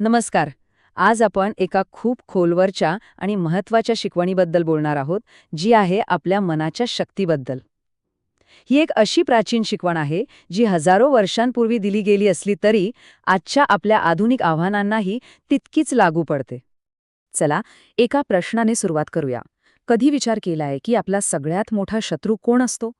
नमस्कार. आज आपण एका खूप खोलवरच्या आणि महत्त्वाच्या शिकवणीबद्दल बोलणार आहोत, जी आहे आपल्या मनाच्या शक्तीबद्दल. ही एक अशी प्राचीन शिकवण आहे, जी हजारो वर्षांपूर्वी दिली गेली असली तरी आजच्या आपल्या आधुनिक आव्हानांनाही तितकीच लागू पडते. चला, एका प्रश्नाने सुरुवात करूया. कधी विचार केलाय की आपला सगळ्यात मोठा शत्रू कोण असतो?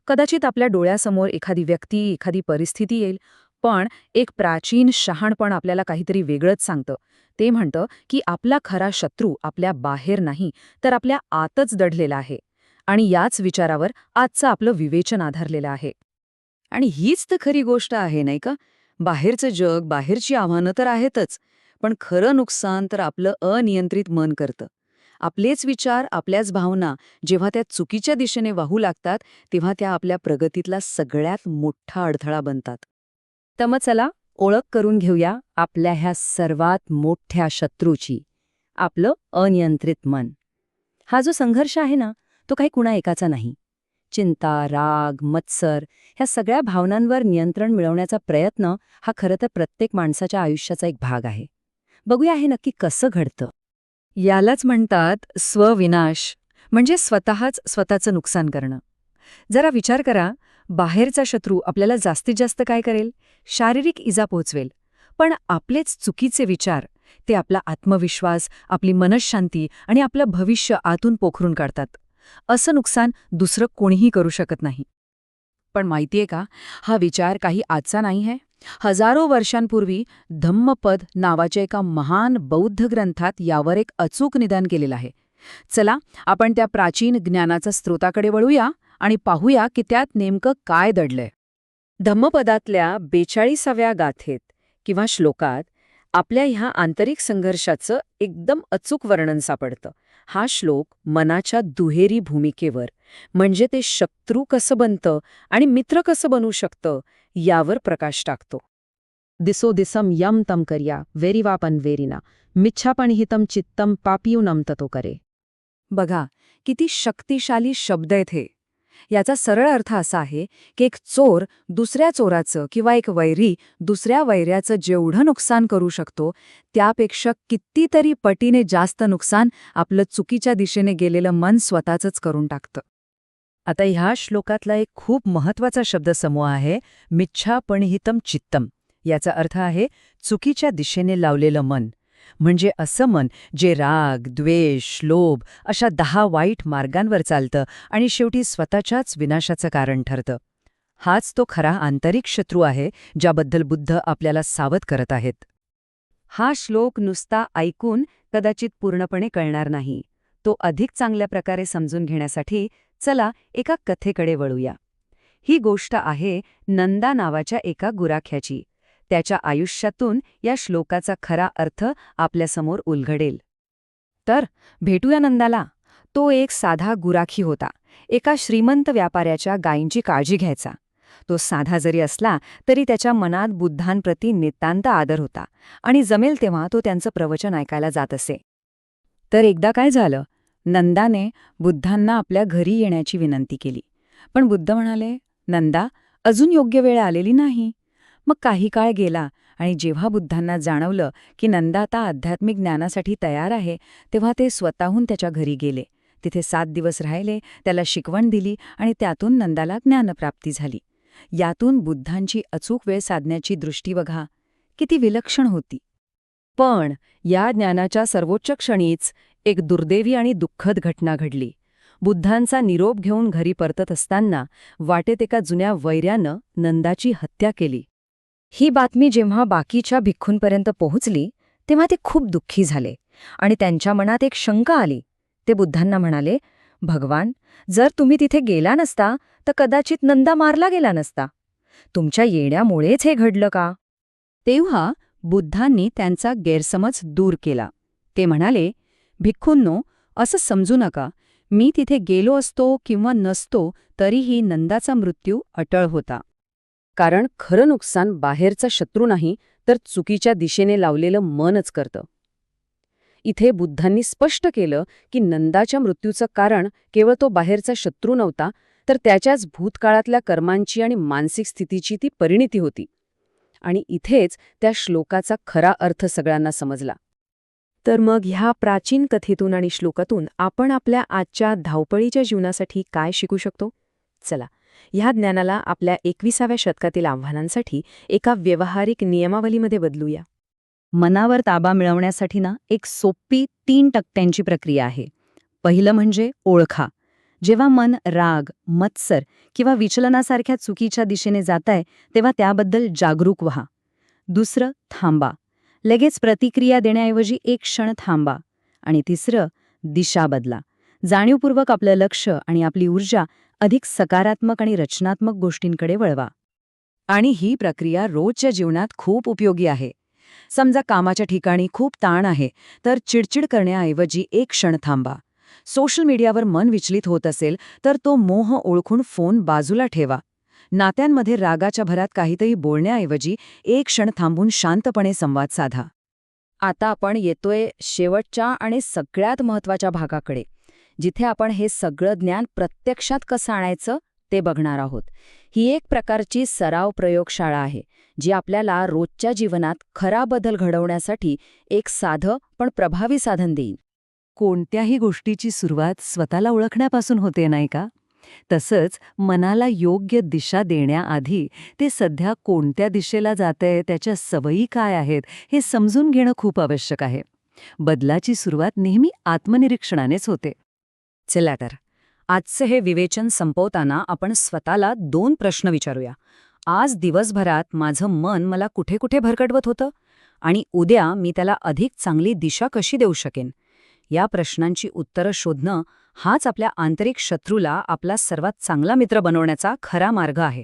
कदाचित आपल्या डोळ्यासमोर एखादी व्यक्ती, एखादी परिस्थिती येईल, पण एक प्राचीन शहाणपण आपल्याला काहीतरी वेगळंच सांगतं. ते म्हणतं की आपला खरा शत्रू आपल्या बाहेर नाही, तर आपल्या आतच दडलेला आहे. आणि याच विचारावर आजचं आपलं विवेचन आधारलेलं आहे. आणि हीच तर खरी गोष्ट आहे, नाही का? बाहेरचं जग, बाहेरची आव्हानं तर आहेतच, पण खरं नुकसान तर आपलं अनियंत्रित मन करतं. आपलेच विचार, आपल्याच भावना जेव्हा त्या चुकीच्या दिशेने वाहू लागतात, तेव्हा त्या आपल्या प्रगतीतला सगळ्यात मोठा अडथळा बनतात. तर मग चला, ओळख करून घेऊया आपल्या ह्या सर्वात मोठ्या शत्रूची, आपलं अनियंत्रित मन. हा जो संघर्ष आहे ना, तो काही कुणा एकाचा नाही. चिंता, राग, मत्सर ह्या सगळ्या भावनांवर नियंत्रण मिळवण्याचा प्रयत्न हा खरं तर प्रत्येक माणसाच्या आयुष्याचा एक भाग आहे. बघूया हे नक्की कसं घडतं. यालाच म्हणतात स्वविनाश, म्हणजे स्वतःच स्वतःचं नुकसान करणं. जरा विचार करा, बाहेरचा शत्रू आपल्याला जास्तीत जास्त काय करेल? शारीरिक इजा पोहोचवेल. पण आपलेच चुकीचे विचार, ते आपला आत्मविश्वास, आपली मनःशांती आणि आपलं भविष्य आतून पोखरून काढतात. असं नुकसान दुसरं कोणीही करू शकत नाही. पण माहितीये का, हा विचार काही आजचा नाही आहे. हजारो वर्षांपूर्वी धम्मपद नावाच्या एका महान बौद्ध ग्रंथात यावर एक अचूक निदान केलेलं आहे. चला, आपण त्या प्राचीन ज्ञानाच्या स्रोताकडे वळूया आणि पाहूया की त्यात नेमकं काय दडलंय. धम्मपदातल्या 42व्या गाथेत किंवा श्लोकात आपल्या ह्या आंतरिक संघर्षाचं एकदम अचूक वर्णन सापडतं. हा श्लोक मनाच्या दुहेरी भूमिकेवर, म्हणजे ते शत्रू कसं बनतं आणि मित्र कसं बनू शकतं, यावर प्रकाश टाकतो. दिसो दिसम यम तम कर्या वेरिवापन वेरिना मिच्छापण हितम चित्तम पापियूनम ततो करे. बघा, किती शक्तिशाली शब्द आहेत हे. याचा सरळ अर्थ असा आहे की एक चोर दुसऱ्या चोराचं किंवा एक वैरी दुसऱ्या वैऱ्याचं जेवढं नुकसान करू शकतो, त्यापेक्षा कितीतरी पटीने जास्त नुकसान आपलं चुकीच्या दिशेने गेलेलं मन स्वतःचंच करून टाकतं. आता ह्या श्लोकातला एक खूप महत्वाचा शब्दसमूह आहे, मिच्छापणहितम चित्तम. याचा अर्थ आहे चुकीच्या दिशेने लावलेलं मन. म्हणजे असं मन जे राग, द्वेष, लोभ अशा 10 वाईट मार्गांवर चालतं आणि शेवटी स्वतःच्याच विनाशाचं कारण ठरतं. हाच तो खरा आंतरिक शत्रू आहे, ज्याबद्दल बुद्ध आपल्याला सावध करत आहेत. हा श्लोक नुसता ऐकून कदाचित पूर्णपणे कळणार नाही. तो अधिक चांगल्या प्रकारे समजून घेण्यासाठी चला एका कथेकडे वळूया. ही गोष्ट आहे नंदा नावाच्या एका गुराख्याची. त्याच्या आयुष्यातून या श्लोकाचा खरा अर्थ आपल्यासमोर उलगडेल. तर भेटूया नंदाला. तो एक साधा गुराखी होता. एका श्रीमंत व्यापाऱ्याच्या गायींची काळजी घ्यायचा. तो साधा जरी असला तरी त्याच्या मनात बुद्धांप्रती नितांत आदर होता आणि जमेल तेव्हा तो त्यांचं प्रवचन ऐकायला जात असे. तर एकदा काय झालं, नंदाने बुद्धांना आपल्या घरी येण्याची विनंती केली. पण बुद्ध म्हणाले, नंदा, अजून योग्य वेळ आलेली नाही. मग काही काळ गेला आणि जेव्हा बुद्धांना जाणवलं की नंदा आता आध्यात्मिक ज्ञानासाठी तयार आहे, तेव्हा ते स्वतःहून त्याच्या घरी गेले. तिथे 7 दिवस राहिले, त्याला शिकवण दिली आणि त्यातून नंदाला ज्ञानप्राप्ती झाली. यातून बुद्धांची अचूक वेळ साधण्याची दृष्टी बघा, किती विलक्षण होती. पण या ज्ञानाच्या सर्वोच्च क्षणीच एक दुर्दैवी आणि दुःखद घटना घडली. बुद्धांचा निरोप घेऊन घरी परतत असताना वाटेत एका जुन्या वैऱ्यानं नंदाची हत्या केली. ही बातमी जेव्हा बाकीच्या भिक्खूंपर्यंत पोहोचली, तेव्हा ते खूप दुःखी झाले आणि त्यांच्या मनात एक शंका आली. ते बुद्धांना म्हणाले, भगवान, जर तुम्ही तिथे गेला नसता तर कदाचित नंदा मारला गेला नसता. तुमच्या येण्यामुळेच हे घडलं का? तेव्हा बुद्धांनी त्यांचा गैरसमज दूर केला. ते म्हणाले, भिक्खूंनो, असं समजू नका. मी तिथे गेलो असतो किंवा नसतो तरीही नंदाचा मृत्यू अटळ होता. कारण खरं नुकसान बाहेरचा शत्रू नाही, तर चुकीच्या दिशेने लावलेलं मनच करतं. इथे बुद्धांनी स्पष्ट केलं की नंदाच्या मृत्यूचं कारण केवळ तो बाहेरचा शत्रू नव्हता, तर त्याच्याच भूतकाळातल्या कर्मांची आणि मानसिक स्थितीची ती परिणिती होती. आणि इथेच त्या श्लोकाचा खरा अर्थ सगळ्यांना समजला. तर मग ह्या प्राचीन कथेतून आणि श्लोकातून आपण आपल्या आजच्या धावपळीच्या जीवनासाठी काय शिकू शकतो? चला, ह्या ज्ञानाला आपल्या 21व्या शतकातील आव्हानांसाठी एका व्यावहारिक नियमावलीमध्ये बदलूया. मनावर ताबा मिळवण्यासाठी एक सोपी 3 टप्प्यांची प्रक्रिया आहे. पहिलं म्हणजे ओळखा. जेव्हा मन राग, मत्सर किंवा विचलनासारख्या चुकीच्या दिशेने जातंय तेव्हा त्याबद्दल जागरूक व्हा. दुसरं, थांबा. लगेच प्रतिक्रिया देण्याऐवजी एक क्षण थांबा. आणि तिसरं, दिशा बदला. जाणीवपूर्वक आपलं लक्ष आणि आपली ऊर्जा अधिक सकारात्मक आणि रचनात्मक गोष्टींकडे वळवा. आणि ही प्रक्रिया रोजच्या जीवनात खूप उपयोगी आहे. समजा कामाच्या ठिकाणी खूप ताण आहे, तर चिडचिड करण्याऐवजी एक क्षण थांबा. सोशल मीडियावर मन विचलित होत असेल तर तो मोह ओळखून फोन बाजूला ठेवा. नात्यांमध्ये रागाच्या भरात काहीतरी बोलण्याऐवजी एक क्षण थांबून शांतपणे संवाद साधा. आता आपण येतोय शेवटच्या आणि सगळ्यात महत्त्वाच्या भागाकडे, जिथे आपण हे सगळं ज्ञान प्रत्यक्षात कसं आणायचं ते बघणार आहोत. ही एक प्रकारची सराव प्रयोगशाळा आहे, जी आपल्याला रोजच्या जीवनात खरा बदल घडवण्यासाठी एक साधं पण प्रभावी साधन देईल. कोणत्याही गोष्टीची सुरुवात स्वतःला ओळखण्यापासून होते, नाही का? तसंच मनाला योग्य दिशा देण्याआधी ते सध्या कोणत्या दिशेला जातंय, त्याच्या सवयी काय आहेत, हे समजून घेणं खूप आवश्यक आहे. बदलाची सुरुवात नेहमी आत्मनिरीक्षणानेच होते. चला तर, आजचं हे विवेचन संपवताना आपण स्वतःला 2 प्रश्न विचारूया. आज दिवसभरात माझं मन मला कुठे कुठे भरकटवत होतं आणि उद्या मी त्याला अधिक चांगली दिशा कशी देऊ शकेन? या प्रश्नांची उत्तरं शोधणं हाच आपल्या आंतरिक शत्रूला आपला सर्वात चांगला मित्र बनवण्याचा खरा मार्ग आहे.